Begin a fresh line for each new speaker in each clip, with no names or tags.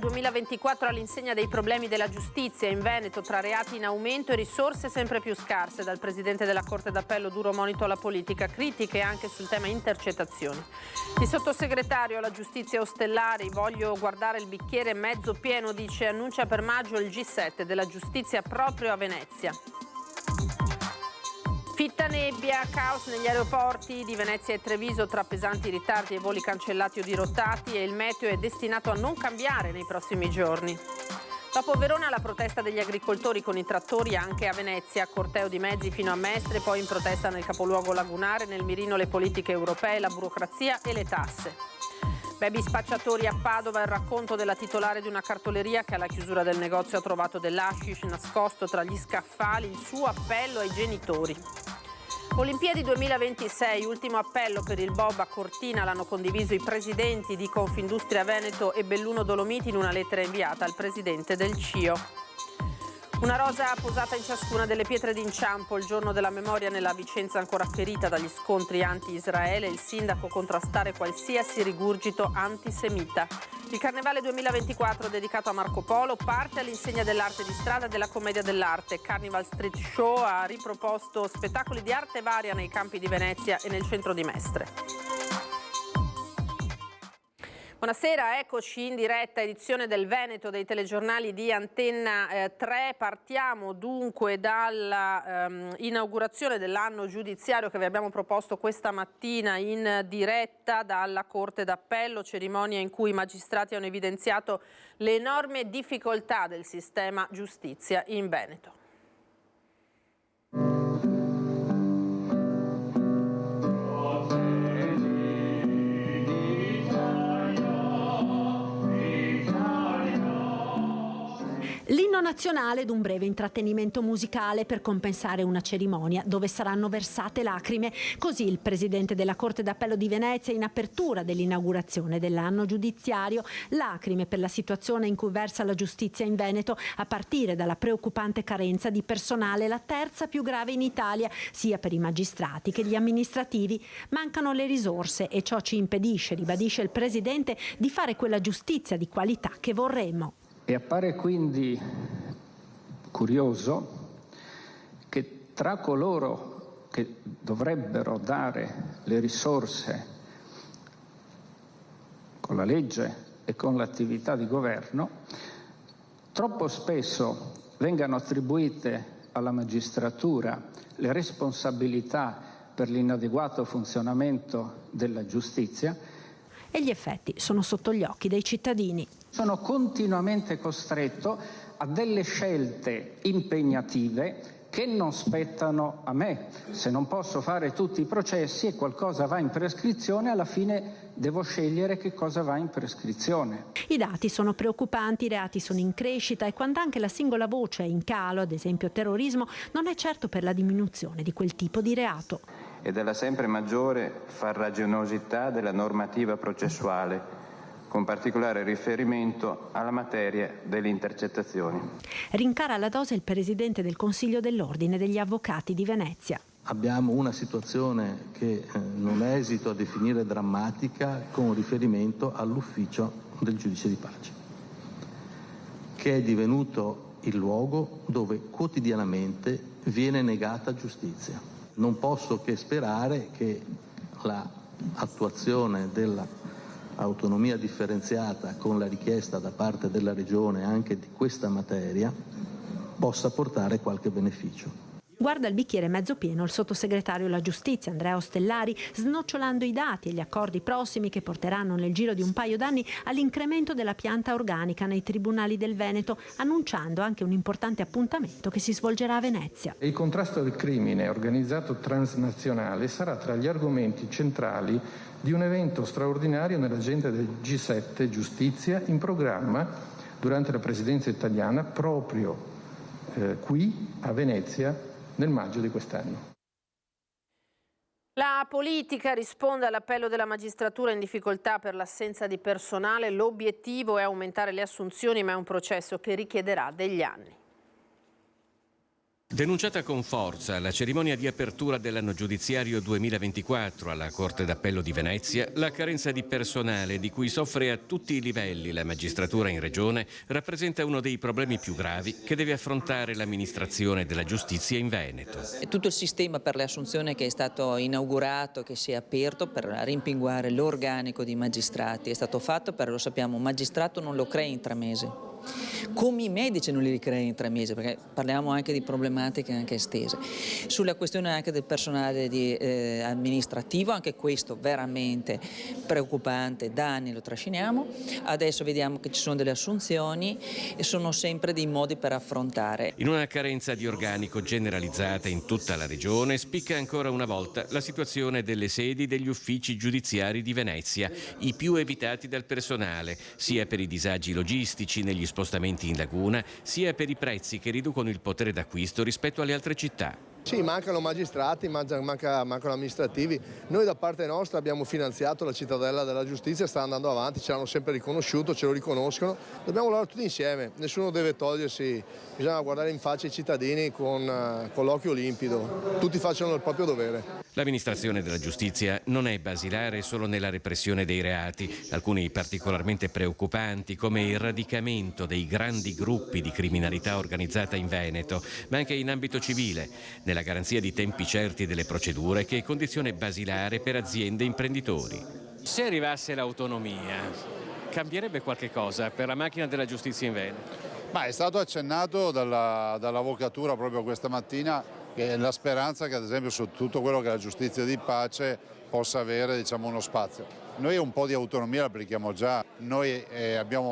2024 all'insegna dei problemi della giustizia in Veneto, tra reati in aumento e risorse sempre più scarse. Dal presidente della Corte d'Appello duro monito alla politica, critiche anche sul tema intercettazioni. Il sottosegretario alla giustizia Ostellari: voglio guardare il bicchiere mezzo pieno, dice, annuncia per maggio il G7 della giustizia proprio a Venezia. Fitta nebbia, caos negli aeroporti di Venezia e Treviso tra pesanti ritardi e voli cancellati o dirottati, e il meteo è destinato a non cambiare nei prossimi giorni. Dopo Verona la protesta degli agricoltori con i trattori anche a Venezia, corteo di mezzi fino a Mestre, poi in protesta nel capoluogo lagunare, nel mirino le politiche europee, la burocrazia e le tasse. Baby spacciatori a Padova, il racconto della titolare di una cartoleria che alla chiusura del negozio ha trovato dell'hashish nascosto tra gli scaffali, il suo appello ai genitori. Olimpiadi 2026, ultimo appello per il bob a Cortina, l'hanno condiviso i presidenti di Confindustria Veneto e Belluno Dolomiti in una lettera inviata al presidente del CIO. Una rosa posata in ciascuna delle pietre d'inciampo, il giorno della memoria nella Vicenza ancora ferita dagli scontri anti-Israele, il sindaco contrastare qualsiasi rigurgito antisemita. Il Carnevale 2024 dedicato a Marco Polo parte all'insegna dell'arte di strada e della commedia dell'arte. Carnival Street Show ha riproposto spettacoli di arte varia nei campi di Venezia e nel centro di Mestre. Buonasera, eccoci in diretta, edizione del Veneto dei telegiornali di Antenna 3. Partiamo dunque dalla inaugurazione dell'anno giudiziario che vi abbiamo proposto questa mattina in diretta dalla Corte d'Appello, cerimonia in cui i magistrati hanno evidenziato le enormi difficoltà del sistema giustizia in Veneto.
L'inno nazionale ed un breve intrattenimento musicale per compensare una cerimonia dove saranno versate lacrime. Così il presidente della Corte d'Appello di Venezia, in apertura dell'inaugurazione dell'anno giudiziario, lacrime per la situazione in cui versa la giustizia in Veneto, a partire dalla preoccupante carenza di personale, la terza più grave in Italia, sia per i magistrati che gli amministrativi. Mancano le risorse e ciò ci impedisce, ribadisce il presidente, di fare quella giustizia di qualità che vorremmo.
E appare quindi curioso che tra coloro che dovrebbero dare le risorse con la legge e con l'attività di governo, troppo spesso vengano attribuite alla magistratura le responsabilità per l'inadeguato funzionamento della giustizia.
E gli effetti sono sotto gli occhi dei cittadini.
Sono continuamente costretto a delle scelte impegnative che non spettano a me. Se non posso fare tutti i processi e qualcosa va in prescrizione, alla fine devo scegliere che cosa va in prescrizione.
I dati sono preoccupanti, i reati sono in crescita e quando anche la singola voce è in calo, ad esempio terrorismo, non è certo per la diminuzione di quel tipo di reato.
E della sempre maggiore farraginosità della normativa processuale, con particolare riferimento alla materia delle intercettazioni.
Rincara la dose il presidente del Consiglio dell'Ordine degli Avvocati di Venezia.
Abbiamo una situazione che non esito a definire drammatica con riferimento all'ufficio del giudice di pace, che è divenuto il luogo dove quotidianamente viene negata giustizia. Non posso che sperare che l'attuazione dell'autonomia differenziata con la richiesta da parte della Regione anche di questa materia possa portare qualche beneficio.
Guarda il bicchiere mezzo pieno il sottosegretario alla giustizia Andrea Ostellari, snocciolando i dati e gli accordi prossimi che porteranno nel giro di un paio d'anni all'incremento della pianta organica nei tribunali del Veneto, annunciando anche un importante appuntamento che si svolgerà a Venezia.
Il contrasto del crimine organizzato transnazionale sarà tra gli argomenti centrali di un evento straordinario nell'agenda del G7 Giustizia in programma durante la presidenza italiana proprio qui a Venezia nel maggio di quest'anno.
La politica risponde all'appello della magistratura in difficoltà per l'assenza di personale. L'obiettivo è aumentare le assunzioni, ma è un processo che richiederà degli anni.
Denunciata con forza la cerimonia di apertura dell'anno giudiziario 2024 alla Corte d'Appello di Venezia, la carenza di personale di cui soffre a tutti i livelli la magistratura in regione rappresenta uno dei problemi più gravi che deve affrontare l'amministrazione della giustizia in Veneto.
Tutto il sistema per le assunzioni che è stato inaugurato, che si è aperto per rimpinguare l'organico di magistrati, è stato fatto per, lo sappiamo, un magistrato non lo crea in 3 mesi. Come i medici non li crea in 3 mesi, perché parliamo anche di problematiche anche estese. Sulla questione anche del personale amministrativo, anche questo veramente preoccupante, da anni lo trasciniamo. Adesso vediamo che ci sono delle assunzioni e sono sempre dei modi per affrontare.
In una carenza di organico generalizzata in tutta la regione spicca ancora una volta la situazione delle sedi degli uffici giudiziari di Venezia, i più evitati dal personale, sia per i disagi logistici negli spostamenti in laguna, sia per i prezzi che riducono il potere d'acquisto rispetto alle altre città.
Sì, mancano magistrati, mancano amministrativi. Noi da parte nostra abbiamo finanziato la cittadella della giustizia, sta andando avanti, ce l'hanno sempre riconosciuto, ce lo riconoscono. Dobbiamo lavorare tutti insieme, nessuno deve togliersi, bisogna guardare in faccia i cittadini con l'occhio limpido, tutti facciano il proprio dovere.
L'amministrazione della giustizia non è basilare solo nella repressione dei reati, alcuni particolarmente preoccupanti come il radicamento dei grandi gruppi di criminalità organizzata in Veneto, ma anche in ambito civile, nella garanzia di tempi certi delle procedure che è condizione basilare per aziende e imprenditori.
Se arrivasse l'autonomia, cambierebbe qualche cosa per la macchina della giustizia in Veneto?
Ma è stato accennato dall'avvocatura proprio questa mattina che la speranza che ad esempio su tutto quello che è la giustizia di pace possa avere, diciamo, uno spazio. Noi un po' di autonomia la applichiamo già, noi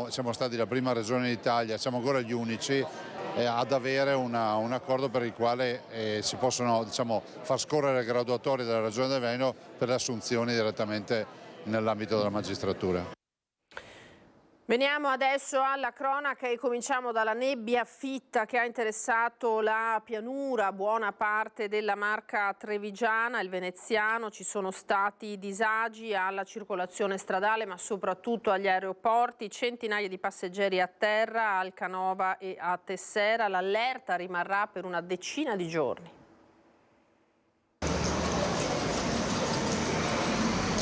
siamo stati la prima regione d'Italia, siamo ancora gli unici ad avere un accordo per il quale si possono, diciamo, far scorrere le graduatorie della Regione del Veneto per le assunzioni direttamente nell'ambito della magistratura.
Veniamo adesso alla cronaca e cominciamo dalla nebbia fitta che ha interessato la pianura, buona parte della Marca trevigiana, il veneziano. Ci sono stati disagi alla circolazione stradale ma soprattutto agli aeroporti, centinaia di passeggeri a terra al Canova e a Tessera. L'allerta rimarrà per una decina di giorni.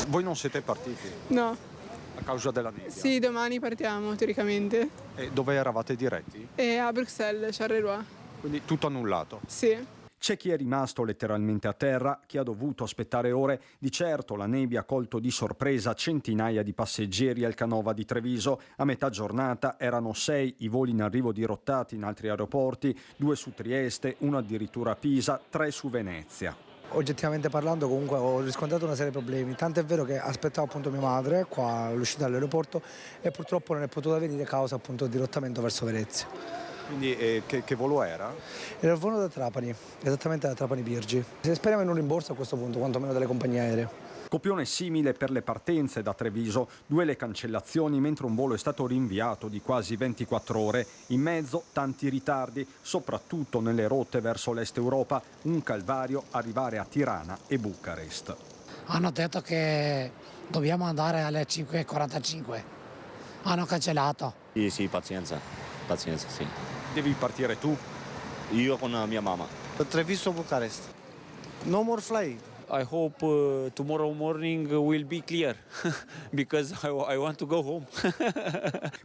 Voi non siete partiti?
No.
A causa della nebbia?
Sì, domani partiamo teoricamente.
E dove eravate diretti?
A Bruxelles, Charleroi.
Quindi tutto annullato?
Sì.
C'è chi è rimasto letteralmente a terra, chi ha dovuto aspettare ore. Di certo la nebbia ha colto di sorpresa centinaia di passeggeri al Canova di Treviso. A metà giornata erano 6 i voli in arrivo dirottati in altri aeroporti, 2 su Trieste, 1 addirittura a Pisa, 3 su Venezia.
Oggettivamente parlando comunque ho riscontrato una serie di problemi, tanto è vero che aspettavo appunto mia madre qua all'uscita dall'aeroporto e purtroppo non è potuta venire a causa appunto del dirottamento verso Venezia.
Quindi che volo era?
Era il volo da Trapani, esattamente da Trapani Birgi. Speriamo in un rimborso a questo punto, quantomeno delle compagnie aeree.
Copione simile per le partenze da Treviso, 2 le cancellazioni mentre un volo è stato rinviato di quasi 24 ore. In mezzo tanti ritardi, soprattutto nelle rotte verso l'est Europa, un calvario arrivare a Tirana e Bucarest.
Hanno detto che dobbiamo andare alle 5:45, hanno cancellato.
Sì, pazienza, sì.
Devi partire tu?
Io con mia mamma.
Treviso Bucarest. No more flight.
I hope tomorrow morning will be clear because I want to go home.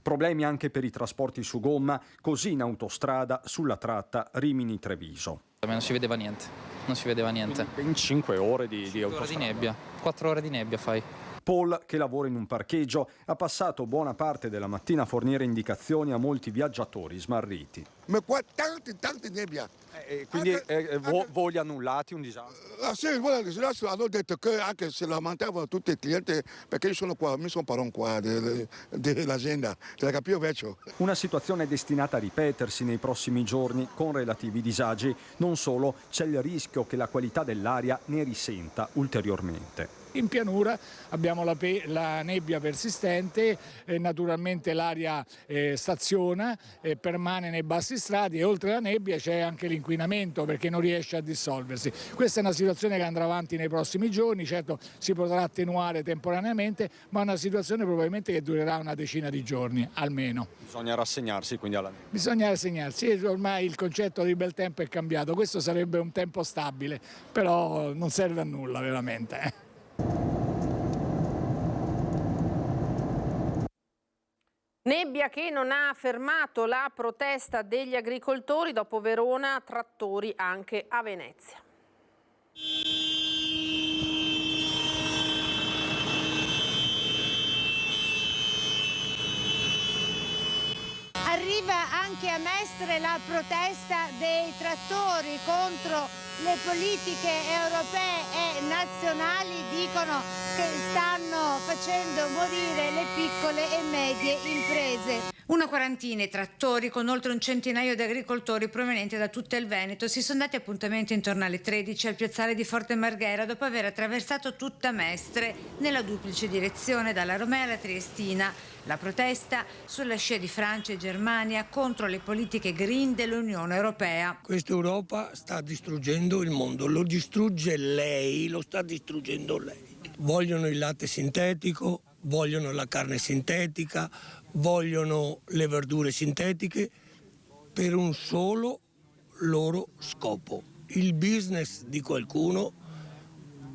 Problemi anche per i trasporti su gomma, così in autostrada sulla tratta Rimini-Treviso.
Non si vedeva niente.
In 5 ore di autostrada.
4 ore di nebbia. 4 ore di nebbia fai.
Paul, che lavora in un parcheggio, ha passato buona parte della mattina a fornire indicazioni a molti viaggiatori smarriti.
Ma qua tanti nebbia.
Quindi voli annullati, un disastro?
Sì, hanno detto che anche se lamentavano tutti i clienti perché io sono qua, mi sono padrone qua dell'azienda, della Capio Vecchio.
Una situazione destinata a ripetersi nei prossimi giorni con relativi disagi. Non solo, c'è il rischio che la qualità dell'aria ne risenta ulteriormente.
In pianura abbiamo la nebbia persistente, naturalmente l'aria staziona, permane nei bassi strati e oltre la nebbia c'è anche l'inquinamento perché non riesce a dissolversi. Questa è una situazione che andrà avanti nei prossimi giorni, certo si potrà attenuare temporaneamente, ma è una situazione probabilmente che durerà una decina di giorni almeno.
Bisogna rassegnarsi quindi alla nebbia.
Bisogna rassegnarsi, ormai il concetto di bel tempo è cambiato, questo sarebbe un tempo stabile, però non serve a nulla veramente.
Nebbia che non ha fermato la protesta degli agricoltori, dopo Verona, trattori anche a Venezia.
Arriva anche a Mestre la protesta dei trattori contro le politiche europee e nazionali, dicono che stanno facendo morire le piccole e medie imprese.
Una quarantina di trattori con oltre un centinaio di agricoltori provenienti da tutto il Veneto si sono dati appuntamento intorno alle 13 al piazzale di Forte Marghera dopo aver attraversato tutta Mestre nella duplice direzione dalla Romea alla Triestina. La protesta sulla scia di Francia e Germania contro le politiche green dell'Unione Europea.
Questa Europa sta distruggendo il mondo, lo distrugge lei, lo sta distruggendo lei. Vogliono il latte sintetico, vogliono la carne sintetica, vogliono le verdure sintetiche per un solo loro scopo, il business di qualcuno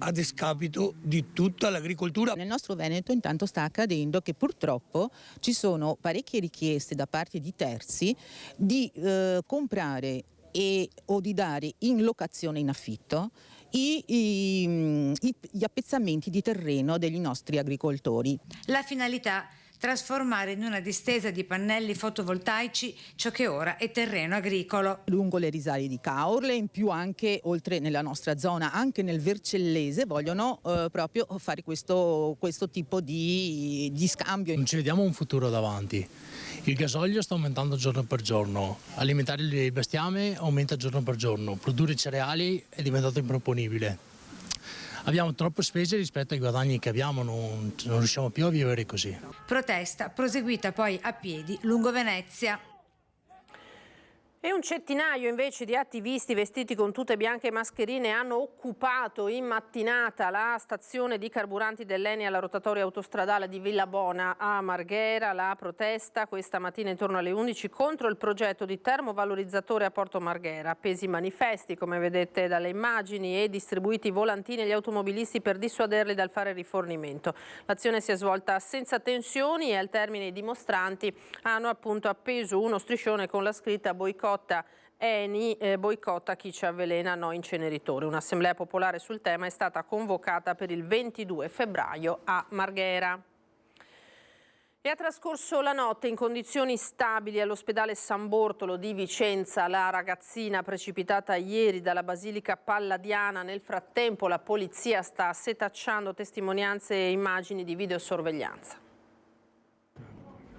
a discapito di tutta l'agricoltura.
Nel nostro Veneto intanto sta accadendo che purtroppo ci sono parecchie richieste da parte di terzi di comprare o di dare in locazione in affitto gli appezzamenti di terreno degli nostri agricoltori.
La finalità: trasformare in una distesa di pannelli fotovoltaici ciò che ora è terreno agricolo.
Lungo le risaie di Caorle, in più anche oltre nella nostra zona, anche nel Vercellese, vogliono proprio fare questo tipo di scambio.
Non ci vediamo un futuro davanti. Il gasolio sta aumentando giorno per giorno, alimentare il bestiame aumenta giorno per giorno, produrre cereali è diventato improponibile. Abbiamo troppe spese rispetto ai guadagni che abbiamo, non riusciamo più a vivere così.
Protesta proseguita poi a piedi lungo Venezia.
E un centinaio invece di attivisti vestiti con tute bianche e mascherine hanno occupato in mattinata la stazione di carburanti dell'Eni alla rotatoria autostradale di Villabona a Marghera. La protesta questa mattina intorno alle 11 contro il progetto di termovalorizzatore a Porto Marghera. Appesi manifesti, come vedete dalle immagini, e distribuiti volantini agli automobilisti per dissuaderli dal fare rifornimento. L'azione si è svolta senza tensioni e al termine i dimostranti hanno appunto appeso uno striscione con la scritta "Boicotta Eni, boicotta chi ci avvelena, no inceneritore". Un'assemblea popolare sul tema è stata convocata per il 22 febbraio a Marghera. E ha trascorso la notte in condizioni stabili all'ospedale San Bortolo di Vicenza la ragazzina precipitata ieri dalla Basilica Palladiana. Nel frattempo la polizia sta setacciando testimonianze e immagini di videosorveglianza.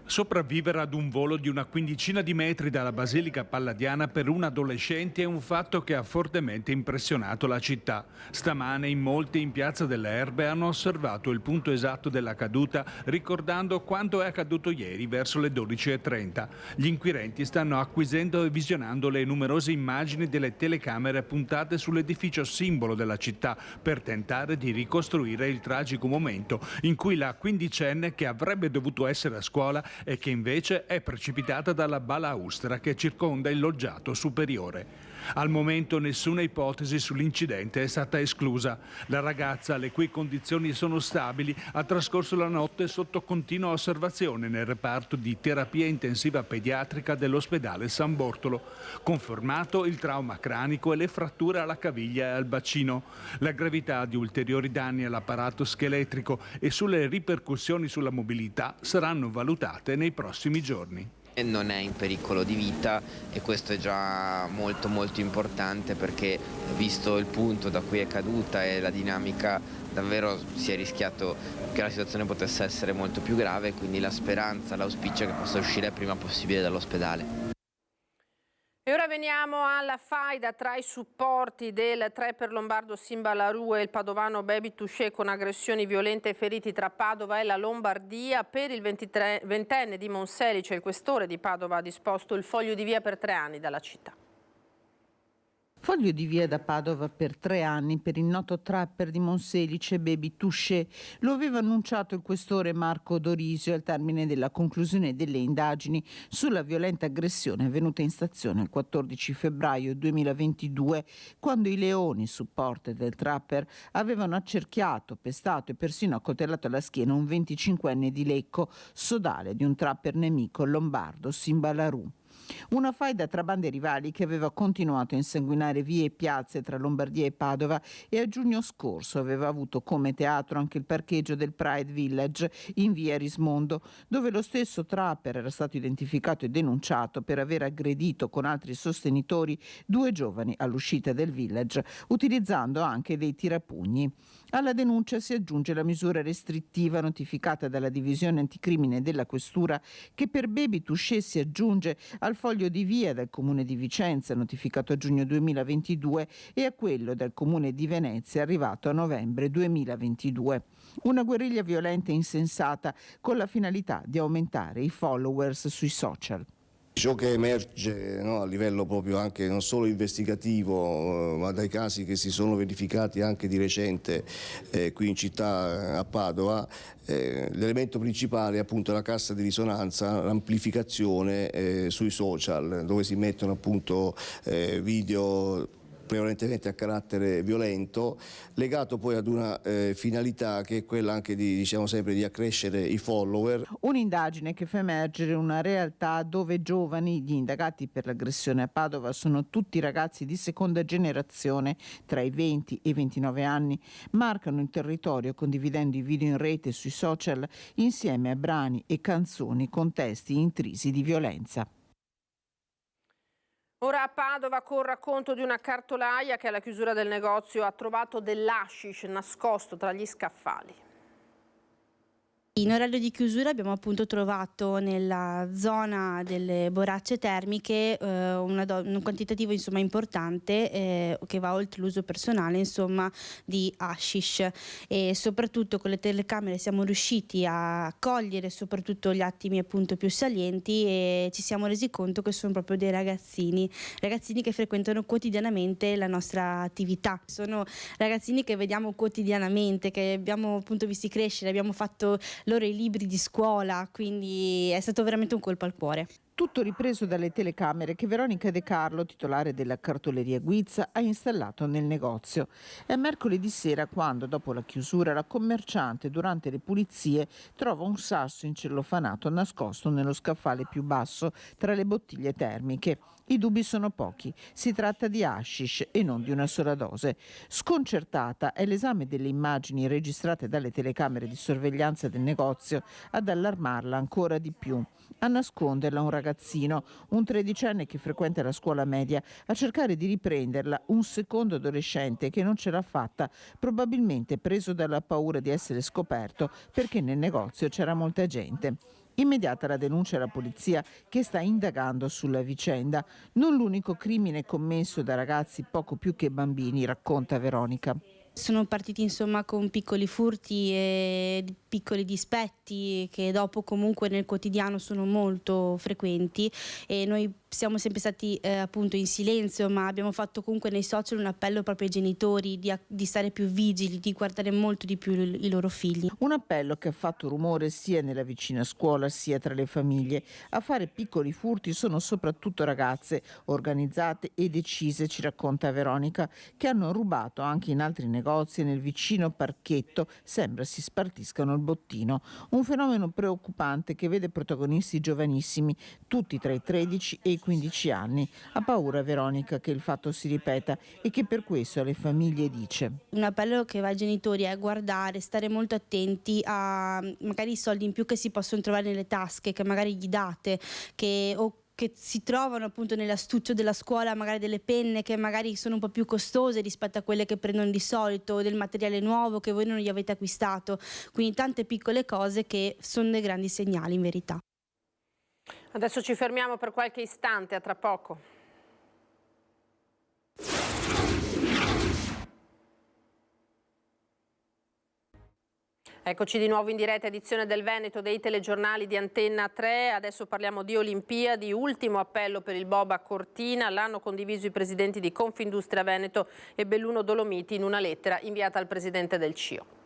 Sopravvivere ad un volo di una quindicina di metri dalla Basilica Palladiana per un adolescente è un fatto che ha fortemente impressionato la città. Stamane in molti in Piazza delle Erbe hanno osservato il punto esatto della caduta, ricordando quanto è accaduto ieri verso le 12:30. Gli inquirenti stanno acquisendo e visionando le numerose immagini delle telecamere puntate sull'edificio simbolo della città per tentare di ricostruire il tragico momento in cui la quindicenne, che avrebbe dovuto essere a scuola e che invece è precipitata dalla balaustra che circonda il loggiato superiore. Al momento nessuna ipotesi sull'incidente è stata esclusa. La ragazza, le cui condizioni sono stabili, ha trascorso la notte sotto continua osservazione nel reparto di terapia intensiva pediatrica dell'ospedale San Bortolo. Confermato il trauma cranico e le fratture alla caviglia e al bacino. La gravità di ulteriori danni all'apparato scheletrico e sulle ripercussioni sulla mobilità saranno valutate nei prossimi giorni.
Non è in pericolo di vita e questo è già molto importante, perché visto il punto da cui è caduta e la dinamica, davvero si è rischiato che la situazione potesse essere molto più grave, quindi la speranza, l'auspicio è che possa uscire il prima possibile dall'ospedale.
E ora veniamo alla faida tra i supporti del trapper lombardo Simba Larue e il padovano Baby Touché, con aggressioni violente e feriti tra Padova e la Lombardia. Per il 20enne di Monselice, il questore di Padova ha disposto il foglio di via per 3 anni dalla città.
Foglio di via da Padova per 3 anni per il noto trapper di Monselice Baby Touché. Lo aveva annunciato il questore Marco Dorisio al termine della conclusione delle indagini sulla violenta aggressione avvenuta in stazione il 14 febbraio 2022, quando i leoni, supporter del trapper, avevano accerchiato, pestato e persino accoltellato alla schiena un 25enne di Lecco, sodale di un trapper nemico lombardo, Simba Larue. Una faida tra bande rivali che aveva continuato a insanguinare vie e piazze tra Lombardia e Padova, e a giugno scorso aveva avuto come teatro anche il parcheggio del Pride Village in via Rismondo, dove lo stesso trapper era stato identificato e denunciato per aver aggredito con altri sostenitori 2 giovani all'uscita del village, utilizzando anche dei tirapugni. Alla denuncia si aggiunge la misura restrittiva notificata dalla divisione anticrimine della questura, che per Baby Touché si aggiunge al foglio di via del comune di Vicenza notificato a giugno 2022 e a quello del comune di Venezia arrivato a novembre 2022. Una guerriglia violenta e insensata con la finalità di aumentare i followers sui social.
Ciò che emerge, a livello proprio anche non solo investigativo, ma dai casi che si sono verificati anche di recente qui in città a Padova, l'elemento principale è appunto la cassa di risonanza, l'amplificazione sui social, dove si mettono appunto video prevalentemente a carattere violento, legato poi ad una finalità che è quella anche di, diciamo sempre, di accrescere i follower.
Un'indagine che fa emergere una realtà dove giovani, gli indagati per l'aggressione a Padova, sono tutti ragazzi di seconda generazione tra i 20 e i 29 anni, marcano il territorio condividendo i video in rete e sui social insieme a brani e canzoni con testi intrisi di violenza.
Ora a Padova, con racconto di una cartolaia che alla chiusura del negozio ha trovato dell'hashish nascosto tra gli scaffali.
In orario di chiusura abbiamo appunto trovato nella zona delle borracce termiche un quantitativo importante che va oltre l'uso personale di hashish, e soprattutto con le telecamere siamo riusciti a cogliere soprattutto gli attimi appunto più salienti, e ci siamo resi conto che sono proprio dei ragazzini che frequentano quotidianamente la nostra attività. Sono ragazzini che vediamo quotidianamente, che abbiamo appunto visti crescere, abbiamo fatto loro i libri di scuola, quindi è stato veramente un colpo al cuore.
Tutto ripreso dalle telecamere che Veronica De Carlo, titolare della cartoleria Guizza, ha installato nel negozio. È mercoledì sera quando, dopo la chiusura, la commerciante durante le pulizie trova un sasso incellofanato nascosto nello scaffale più basso tra le bottiglie termiche. I dubbi sono pochi, si tratta di hashish e non di una sola dose. Sconcertata è l'esame delle immagini registrate dalle telecamere di sorveglianza del negozio ad allarmarla ancora di più. A nasconderla un ragazzino, un 13enne che frequenta la scuola media, a cercare di riprenderla un secondo adolescente che non ce l'ha fatta, probabilmente preso dalla paura di essere scoperto perché nel negozio c'era molta gente. Immediata la denuncia alla polizia, che sta indagando sulla vicenda. Non l'unico crimine commesso da ragazzi poco più che bambini, racconta Veronica.
Sono partiti con piccoli furti e piccoli dispetti che dopo comunque nel quotidiano sono molto frequenti, e noi siamo sempre stati appunto in silenzio, ma abbiamo fatto comunque nei social un appello proprio ai genitori di stare più vigili, di guardare molto di più i loro figli.
Un appello che ha fatto rumore sia nella vicina scuola sia tra le famiglie. A fare piccoli furti sono soprattutto ragazze organizzate e decise, ci racconta Veronica, che hanno rubato anche in altri negozi e nel vicino parchetto sembra si spartiscano il bottino. Un fenomeno preoccupante che vede protagonisti giovanissimi, tutti tra i 13 e i 15 anni. Ha paura Veronica che il fatto si ripeta e che per questo alle famiglie dice:
un appello che va ai genitori è guardare, stare molto attenti a magari i soldi in più che si possono trovare nelle tasche, che magari gli date, che si trovano appunto nell'astuccio della scuola, magari delle penne che magari sono un po' più costose rispetto a quelle che prendono di solito, del materiale nuovo che voi non gli avete acquistato, quindi tante piccole cose che sono dei grandi segnali in verità.
Adesso ci fermiamo per qualche istante, a tra poco. Eccoci di nuovo in diretta, edizione del Veneto dei telegiornali di Antenna 3. Adesso parliamo di Olimpiadi, ultimo appello per il bob a Cortina. L'hanno condiviso i presidenti di Confindustria Veneto e Belluno Dolomiti in una lettera inviata al presidente del CIO.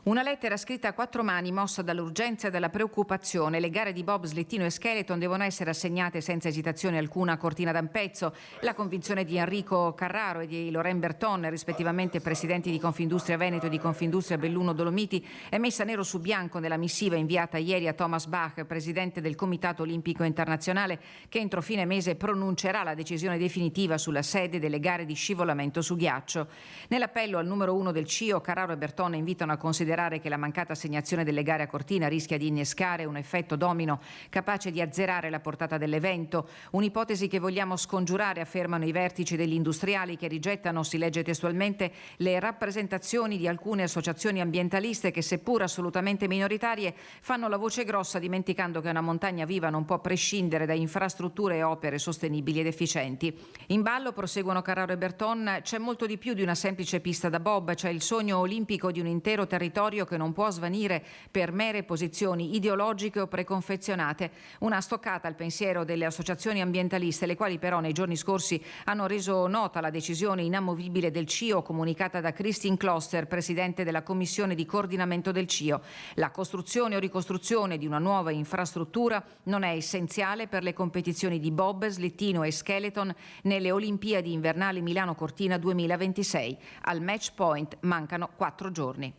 Una lettera scritta a 4 mani, mossa dall'urgenza e dalla preoccupazione. Le gare di bob, slittino e skeleton devono essere assegnate senza esitazione alcuna a Cortina d'Ampezzo. La convinzione di Enrico Carraro e di Laurent Berton, rispettivamente presidenti di Confindustria Veneto e di Confindustria Belluno Dolomiti, è messa nero su bianco nella missiva inviata ieri a Thomas Bach, presidente del Comitato Olimpico Internazionale, che entro fine mese pronuncerà la decisione definitiva sulla sede delle gare di scivolamento su ghiaccio. Nell'appello al numero 1 del CIO, Carraro e Berton invitano a considerare che la mancata assegnazione delle gare a Cortina rischia di innescare un effetto domino capace di azzerare la portata dell'evento. Un'ipotesi che vogliamo scongiurare, affermano i vertici degli industriali, che rigettano, si legge testualmente, le rappresentazioni di alcune associazioni ambientaliste che, seppur assolutamente minoritarie, fanno la voce grossa dimenticando che una montagna viva non può prescindere da infrastrutture e opere sostenibili ed efficienti. In ballo, proseguono Carraro e Berton, c'è molto di più di una semplice pista da bob, c'è il sogno olimpico di un intero territorio che non può svanire per mere posizioni ideologiche o preconfezionate. Una stoccata al pensiero delle associazioni ambientaliste, le quali però nei giorni scorsi hanno reso nota la decisione inamovibile del CIO, comunicata da Christine Kloster, presidente della commissione di coordinamento del CIO. La costruzione o ricostruzione di una nuova infrastruttura non è essenziale per le competizioni di bob, slittino e skeleton nelle Olimpiadi invernali Milano-Cortina 2026. Al match point mancano 4 giorni.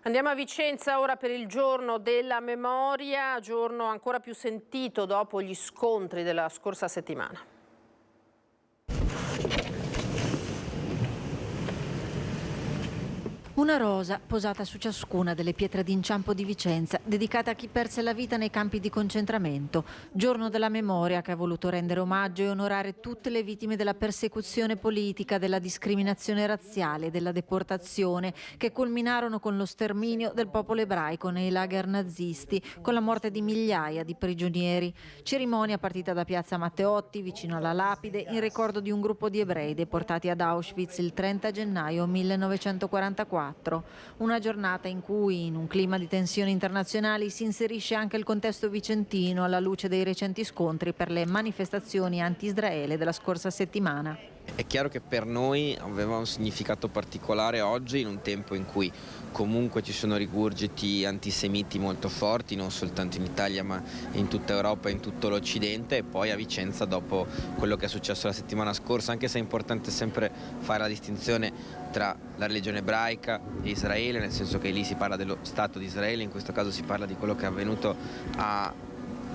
Andiamo a Vicenza ora per il giorno della memoria, giorno ancora più sentito dopo gli scontri della scorsa settimana.
Una rosa posata su ciascuna delle pietre d'inciampo di Vicenza, dedicata a chi perse la vita nei campi di concentramento. Giorno della memoria che ha voluto rendere omaggio e onorare tutte le vittime della persecuzione politica, della discriminazione razziale e della deportazione, che culminarono con lo sterminio del popolo ebraico nei lager nazisti, con la morte di migliaia di prigionieri. Cerimonia partita da piazza Matteotti, vicino alla lapide, in ricordo di un gruppo di ebrei deportati ad Auschwitz il 30 gennaio 1944. Una giornata in cui, in un clima di tensioni internazionali, si inserisce anche il contesto vicentino alla luce dei recenti scontri per le manifestazioni anti-Israele della scorsa settimana.
È chiaro che per noi aveva un significato particolare oggi, in un tempo in cui comunque ci sono rigurgiti antisemiti molto forti, non soltanto in Italia ma in tutta Europa e in tutto l'Occidente, e poi a Vicenza dopo quello che è successo la settimana scorsa, anche se è importante sempre fare la distinzione tra la religione ebraica e Israele, nel senso che lì si parla dello Stato di Israele, in questo caso si parla di quello che è avvenuto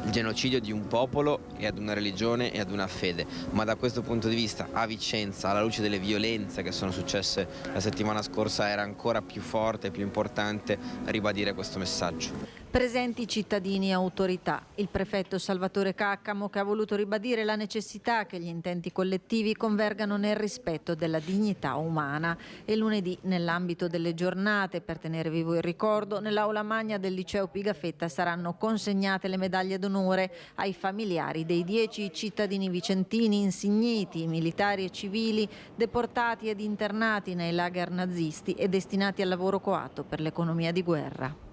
il genocidio di un popolo e ad una religione e ad una fede, ma da questo punto di vista a Vicenza, alla luce delle violenze che sono successe la settimana scorsa, era ancora più forte e più importante ribadire questo messaggio.
Presenti cittadini e autorità. Il prefetto Salvatore Caccamo, che ha voluto ribadire la necessità che gli intenti collettivi convergano nel rispetto della dignità umana. E lunedì, nell'ambito delle giornate per tenere vivo il ricordo, nell'aula magna del liceo Pigafetta saranno consegnate le medaglie d'onore ai familiari dei 10 cittadini vicentini insigniti, militari e civili, deportati ed internati nei lager nazisti e destinati al lavoro coatto per l'economia di guerra.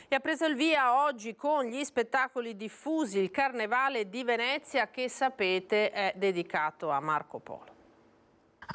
E ha preso il via oggi con gli spettacoli diffusi il Carnevale di Venezia, che sapete è dedicato a Marco Polo.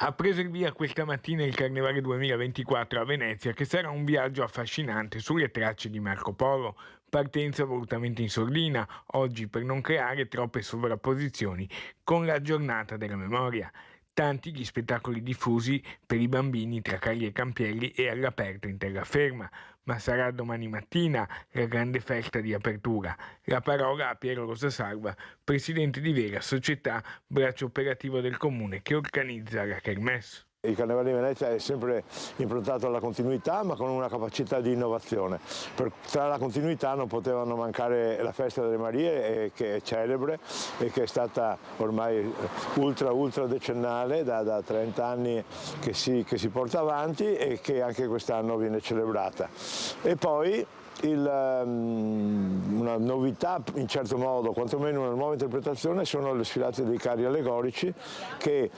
Ha preso il via questa mattina il Carnevale 2024 a Venezia, che sarà un viaggio affascinante sulle tracce di Marco Polo. Partenza volutamente in sordina, oggi per non creare troppe sovrapposizioni con la giornata della memoria. Tanti gli spettacoli diffusi per i bambini tra Cagli e Campielli e all'aperto in terraferma, ma sarà domani mattina la grande festa di apertura. La parola a Piero Rosasalva, presidente di Vera, società braccio operativo del comune che organizza la Kermesse.
Il Carnevale di Venezia è sempre improntato alla continuità, ma con una capacità di innovazione. Tra la continuità non potevano mancare la Festa delle Marie, che è celebre e che è stata ormai ultra decennale, da 30 anni che si porta avanti e che anche quest'anno viene celebrata. E poi una novità in certo modo, quantomeno una nuova interpretazione, sono le sfilate dei carri allegorici che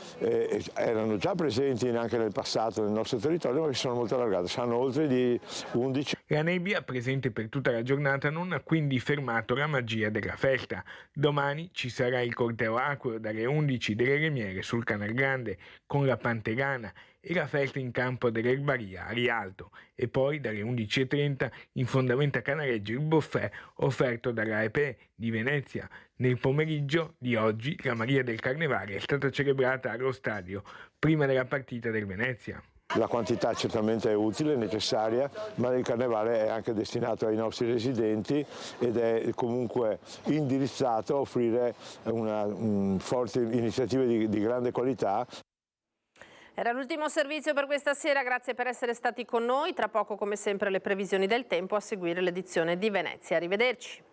erano già presenti anche nel passato nel nostro territorio, ma che sono molto allargate, saranno oltre di 11.
La nebbia, presente per tutta la giornata, non ha quindi fermato la magia della festa. Domani ci sarà il corteo acqueo dalle 11 delle Remiere sul Canal Grande con la Pantegana e la festa in campo dell'Erbaria a Rialto, e poi dalle 11:30 in fondamento a Canareggio il buffet offerto dalla EP di Venezia. Nel pomeriggio di oggi la Maria del Carnevale è stata celebrata allo stadio prima della partita del Venezia.
La quantità certamente è utile, necessaria, ma il Carnevale è anche destinato ai nostri residenti ed è comunque indirizzato a offrire forti iniziative di grande qualità.
Era l'ultimo servizio per questa sera, grazie per essere stati con noi. Tra poco, come sempre, le previsioni del tempo, a seguire l'edizione di Venezia. Arrivederci.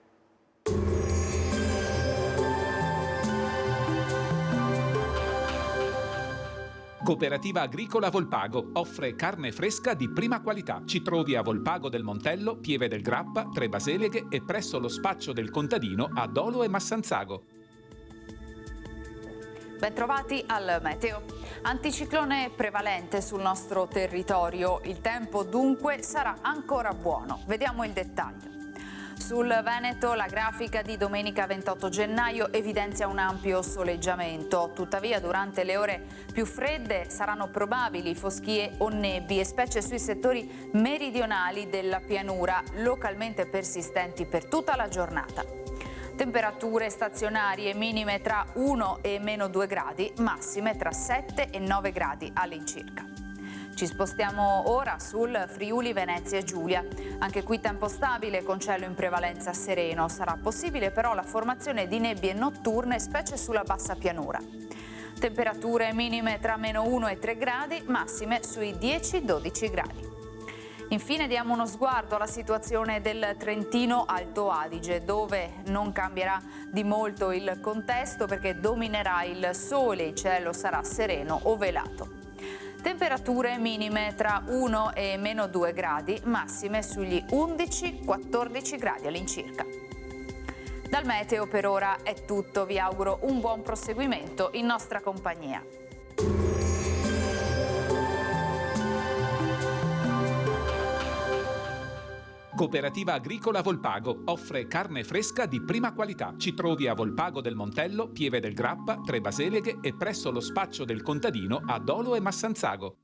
Cooperativa Agricola Volpago offre carne fresca di prima qualità. Ci trovi a Volpago del Montello, Pieve del Grappa, Tre Baseleghe e presso lo spaccio del contadino a Dolo e Massanzago.
Bentrovati al meteo. Anticiclone prevalente sul nostro territorio. Il tempo dunque sarà ancora buono. Vediamo il dettaglio. Sul Veneto la grafica di domenica 28 gennaio evidenzia un ampio soleggiamento. Tuttavia durante le ore più fredde saranno probabili foschie o nebbie, specie sui settori meridionali della pianura, localmente persistenti per tutta la giornata. Temperature stazionarie minime tra 1 e meno 2 gradi, massime tra 7 e 9 gradi all'incirca. Ci spostiamo ora sul Friuli Venezia Giulia. Anche qui tempo stabile con cielo in prevalenza sereno. Sarà possibile però la formazione di nebbie notturne, specie sulla bassa pianura. Temperature minime tra meno 1 e 3 gradi, massime sui 10-12 gradi. Infine diamo uno sguardo alla situazione del Trentino Alto Adige, dove non cambierà di molto il contesto perché dominerà il sole, il cielo sarà sereno o velato. Temperature minime tra 1 e meno 2 gradi, massime sugli 11-14 gradi all'incirca. Dal meteo per ora è tutto, vi auguro un buon proseguimento in nostra compagnia.
Cooperativa Agricola Volpago offre carne fresca di prima qualità. Ci trovi a Volpago del Montello, Pieve del Grappa, Tre Baseleghe e presso lo spaccio del contadino a Dolo e Massanzago.